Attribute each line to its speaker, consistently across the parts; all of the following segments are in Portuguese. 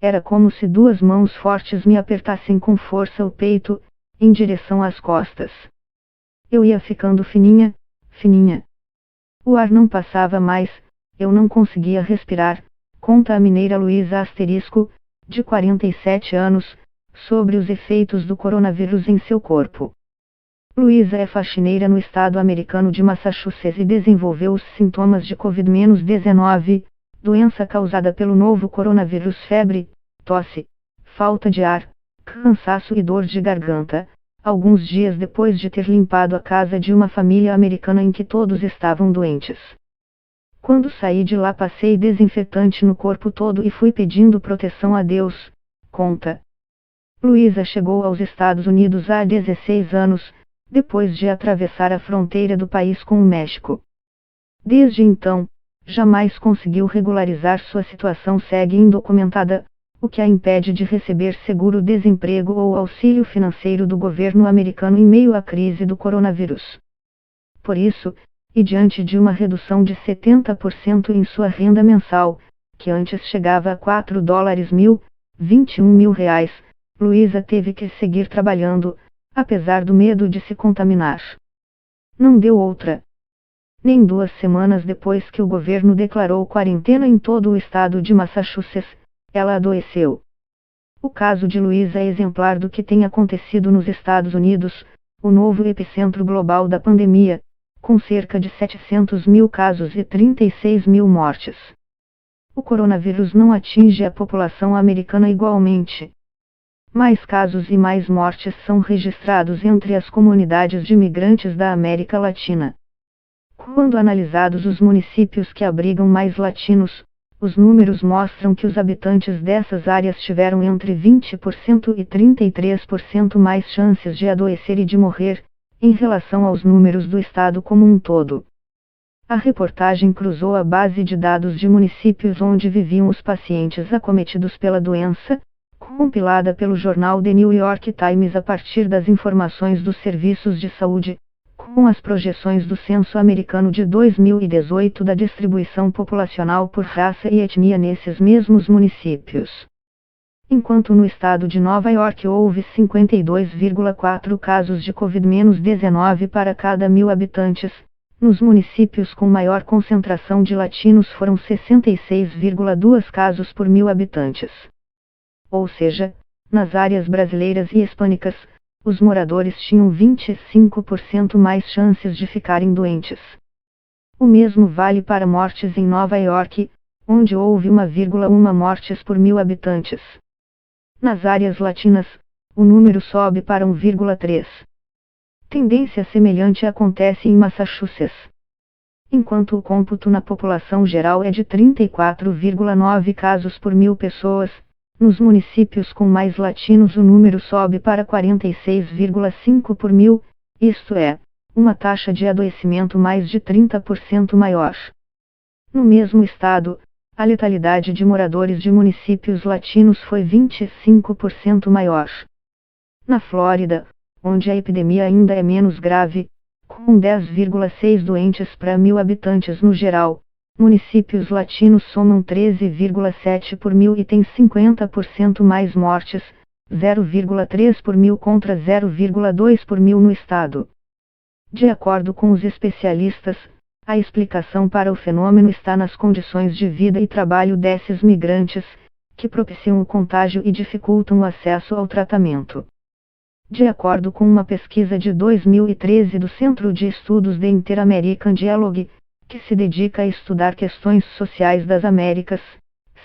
Speaker 1: Era como se duas mãos fortes me apertassem com força o peito, em direção às costas. Eu ia ficando fininha, fininha. O ar não passava mais, eu não conseguia respirar, conta a mineira Luísa Asterisco, de 47 anos, sobre os efeitos do coronavírus em seu corpo. Luísa é faxineira no estado americano de Massachusetts e desenvolveu os sintomas de Covid-19, doença causada pelo novo coronavírus: febre, tosse, falta de ar, cansaço e dor de garganta, alguns dias depois de ter limpado a casa de uma família americana em que todos estavam doentes. Quando saí de lá passei desinfetante no corpo todo e fui pedindo proteção a Deus, conta. Luísa chegou aos Estados Unidos há 16 anos, depois de atravessar a fronteira do país com o México. Desde então, jamais conseguiu regularizar sua situação, segue indocumentada, o que a impede de receber seguro-desemprego ou auxílio financeiro do governo americano em meio à crise do coronavírus. Por isso, e diante de uma redução de 70% em sua renda mensal, que antes chegava a $4.021 mil, Luísa teve que seguir trabalhando, apesar do medo de se contaminar. Não deu outra. Nem 2 semanas depois que o governo declarou quarentena em todo o estado de Massachusetts, ela adoeceu. O caso de Luísa é exemplar do que tem acontecido nos Estados Unidos, o novo epicentro global da pandemia, com cerca de 700 mil casos e 36 mil mortes. O coronavírus não atinge a população americana igualmente. Mais casos e mais mortes são registrados entre as comunidades de imigrantes da América Latina. Quando analisados os municípios que abrigam mais latinos, os números mostram que os habitantes dessas áreas tiveram entre 20% e 33% mais chances de adoecer e de morrer, em relação aos números do estado como um todo. A reportagem cruzou a base de dados de municípios onde viviam os pacientes acometidos pela doença, compilada pelo jornal The New York Times a partir das informações dos serviços de saúde, com as projeções do censo americano de 2018 da distribuição populacional por raça e etnia nesses mesmos municípios. Enquanto no estado de Nova York houve 52,4 casos de Covid-19 para cada 1.000 habitantes, nos municípios com maior concentração de latinos foram 66,2 casos por 1.000 habitantes. Ou seja, nas áreas brasileiras e hispânicas, os moradores tinham 25% mais chances de ficarem doentes. O mesmo vale para mortes em Nova York, onde houve 1,1 mortes por 1.000 habitantes. Nas áreas latinas, o número sobe para 1,3. Tendência semelhante acontece em Massachusetts. Enquanto o cômputo na população geral é de 34,9 casos por 1.000 pessoas, nos municípios com mais latinos o número sobe para 46,5 por 1.000, isto é, uma taxa de adoecimento mais de 30% maior. No mesmo estado, a letalidade de moradores de municípios latinos foi 25% maior. Na Flórida, onde a epidemia ainda é menos grave, com 10,6 doentes para 1.000 habitantes no geral, municípios latinos somam 13,7 por 1.000 e têm 50% mais mortes, 0,3 por 1.000 contra 0,2 por 1.000 no estado. De acordo com os especialistas, a explicação para o fenômeno está nas condições de vida e trabalho desses migrantes, que propiciam o contágio e dificultam o acesso ao tratamento. De acordo com uma pesquisa de 2013 do Centro de Estudos The Inter-American Dialogue, que se dedica a estudar questões sociais das Américas,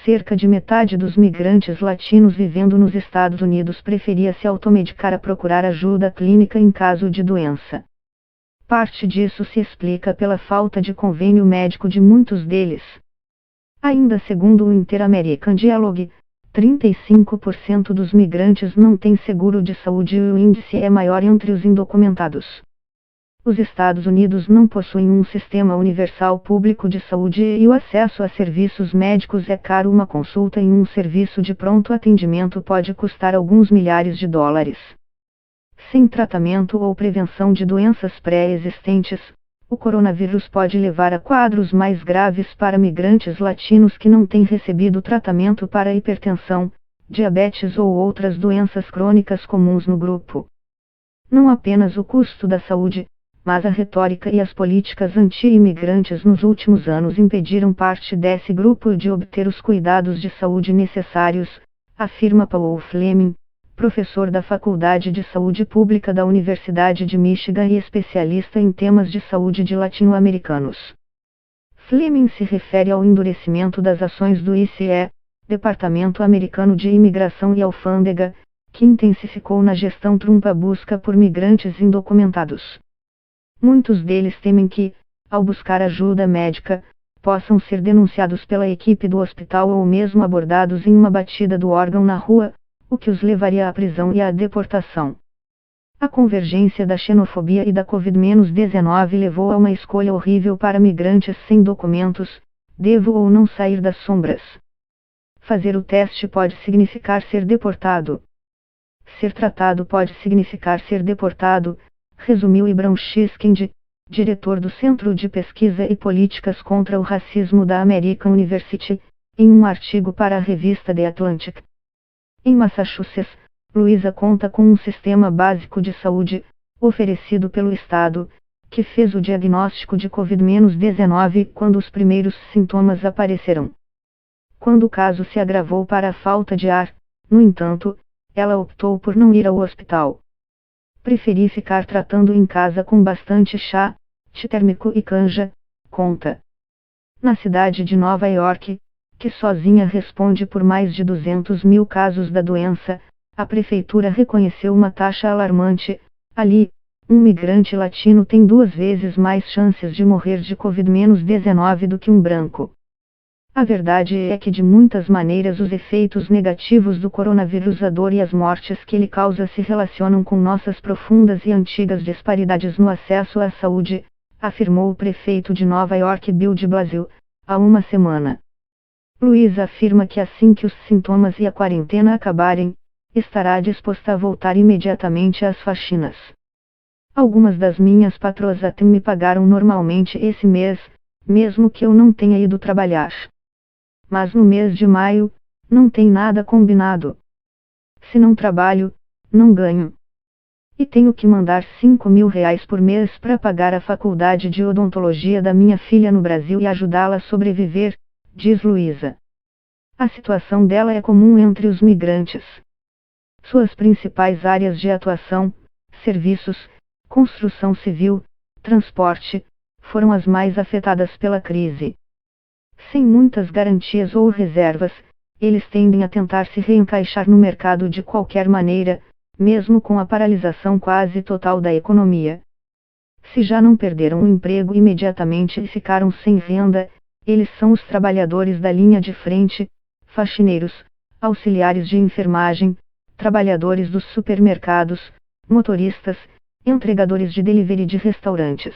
Speaker 1: cerca de metade dos migrantes latinos vivendo nos Estados Unidos preferia se automedicar a procurar ajuda clínica em caso de doença. Parte disso se explica pela falta de convênio médico de muitos deles. Ainda segundo o Inter-American Dialogue, 35% dos migrantes não têm seguro de saúde e o índice é maior entre os indocumentados. Os Estados Unidos não possuem um sistema universal público de saúde e o acesso a serviços médicos é caro. Uma consulta em um serviço de pronto atendimento pode custar alguns milhares de dólares. Sem tratamento ou prevenção de doenças pré-existentes, o coronavírus pode levar a quadros mais graves para migrantes latinos que não têm recebido tratamento para hipertensão, diabetes ou outras doenças crônicas comuns no grupo. Não apenas o custo da saúde, mas a retórica e as políticas anti-imigrantes nos últimos anos impediram parte desse grupo de obter os cuidados de saúde necessários, afirma Paul Fleming, professor da Faculdade de Saúde Pública da Universidade de Michigan e especialista em temas de saúde de latino-americanos. Fleming se refere ao endurecimento das ações do ICE, Departamento Americano de Imigração e Alfândega, que intensificou na gestão Trump a busca por migrantes indocumentados. Muitos deles temem que, ao buscar ajuda médica, possam ser denunciados pela equipe do hospital ou mesmo abordados em uma batida do órgão na rua, o que os levaria à prisão e à deportação. A convergência da xenofobia e da Covid-19 levou a uma escolha horrível para migrantes sem documentos: devo ou não sair das sombras? Fazer o teste pode significar ser deportado. Ser tratado pode significar ser deportado, resumiu Ibram Xiskind, diretor do Centro de Pesquisa e Políticas contra o Racismo da American University, em um artigo para a revista The Atlantic. Em Massachusetts, Luísa conta com um sistema básico de saúde, oferecido pelo Estado, que fez o diagnóstico de Covid-19 quando os primeiros sintomas apareceram. Quando o caso se agravou para a falta de ar, no entanto, ela optou por não ir ao hospital. Preferi ficar tratando em casa com bastante chá térmico e canja, conta. Na cidade de Nova York, que sozinha responde por mais de 200 mil casos da doença, a prefeitura reconheceu uma taxa alarmante: ali, um migrante latino tem 2 vezes mais chances de morrer de Covid-19 do que um branco. A verdade é que de muitas maneiras os efeitos negativos do coronavírus, a dor e as mortes que ele causa se relacionam com nossas profundas e antigas disparidades no acesso à saúde, afirmou o prefeito de Nova York Bill de Blasio, há uma semana. Luísa afirma que assim que os sintomas e a quarentena acabarem, estará disposta a voltar imediatamente às faxinas. Algumas das minhas patroas até me pagaram normalmente esse mês, mesmo que eu não tenha ido trabalhar. Mas no mês de maio, não tem nada combinado. Se não trabalho, não ganho. E tenho que mandar R$ 5.000 por mês para pagar a faculdade de odontologia da minha filha no Brasil e ajudá-la a sobreviver, diz Luísa. A situação dela é comum entre os migrantes. Suas principais áreas de atuação, serviços, construção civil, transporte, foram as mais afetadas pela crise. Sem muitas garantias ou reservas, eles tendem a tentar se reencaixar no mercado de qualquer maneira, mesmo com a paralisação quase total da economia. Se já não perderam o emprego imediatamente e ficaram sem renda, eles são os trabalhadores da linha de frente, faxineiros, auxiliares de enfermagem, trabalhadores dos supermercados, motoristas, entregadores de delivery de restaurantes.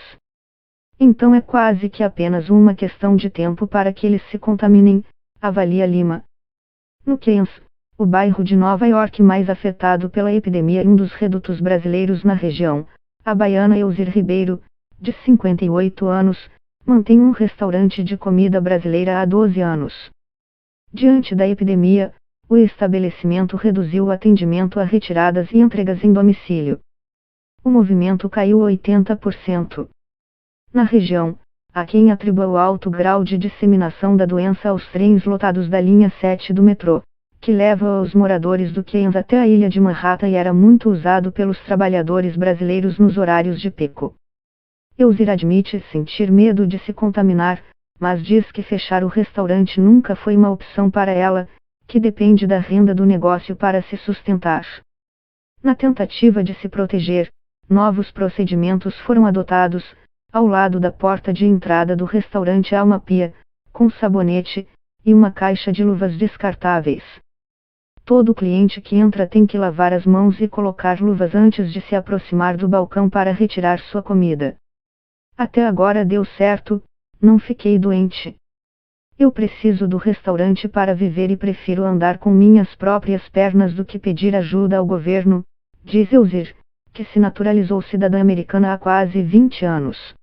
Speaker 1: Então é quase que apenas uma questão de tempo para que eles se contaminem, avalia Lima. No Queens, o bairro de Nova York mais afetado pela epidemia e um dos redutos brasileiros na região, a baiana Elzir Ribeiro, de 58 anos, mantém um restaurante de comida brasileira há 12 anos. Diante da epidemia, o estabelecimento reduziu o atendimento a retiradas e entregas em domicílio. O movimento caiu 80%. Na região, há quem atribua o alto grau de disseminação da doença aos trens lotados da linha 7 do metrô, que leva os moradores do Queens até a ilha de Manhattan e era muito usado pelos trabalhadores brasileiros nos horários de pico. Elzir admite sentir medo de se contaminar, mas diz que fechar o restaurante nunca foi uma opção para ela, que depende da renda do negócio para se sustentar. Na tentativa de se proteger, novos procedimentos foram adotados. Ao lado da porta de entrada do restaurante há uma pia, com sabonete, e uma caixa de luvas descartáveis. Todo cliente que entra tem que lavar as mãos e colocar luvas antes de se aproximar do balcão para retirar sua comida. Até agora deu certo, não fiquei doente. Eu preciso do restaurante para viver e prefiro andar com minhas próprias pernas do que pedir ajuda ao governo, diz Elzir, que se naturalizou cidadã americana há quase 20 anos.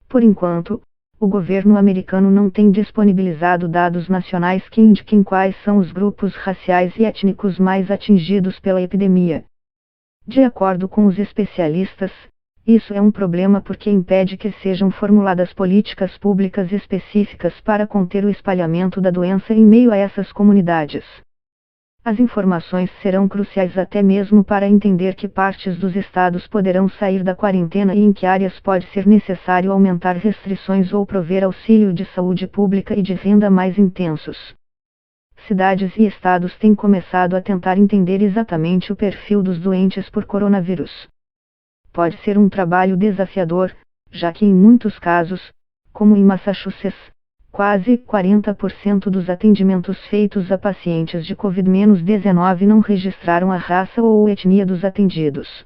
Speaker 1: Por enquanto, o governo americano não tem disponibilizado dados nacionais que indiquem quais são os grupos raciais e étnicos mais atingidos pela epidemia. De acordo com os especialistas, isso é um problema porque impede que sejam formuladas políticas públicas específicas para conter o espalhamento da doença em meio a essas comunidades. As informações serão cruciais até mesmo para entender que partes dos estados poderão sair da quarentena e em que áreas pode ser necessário aumentar restrições ou prover auxílio de saúde pública e de renda mais intensos. Cidades e estados têm começado a tentar entender exatamente o perfil dos doentes por coronavírus. Pode ser um trabalho desafiador, já que em muitos casos, como em Massachusetts, quase 40% dos atendimentos feitos a pacientes de Covid-19 não registraram a raça ou etnia dos atendidos.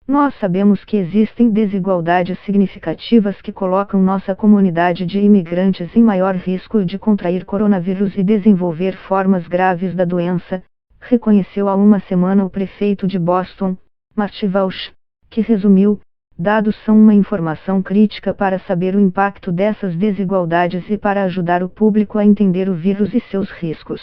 Speaker 1: Nós sabemos que existem desigualdades significativas que colocam nossa comunidade de imigrantes em maior risco de contrair coronavírus e desenvolver formas graves da doença, reconheceu há uma semana o prefeito de Boston, Marty Walsh, que resumiu: dados são uma informação crítica para saber o impacto dessas desigualdades e para ajudar o público a entender o vírus e seus riscos.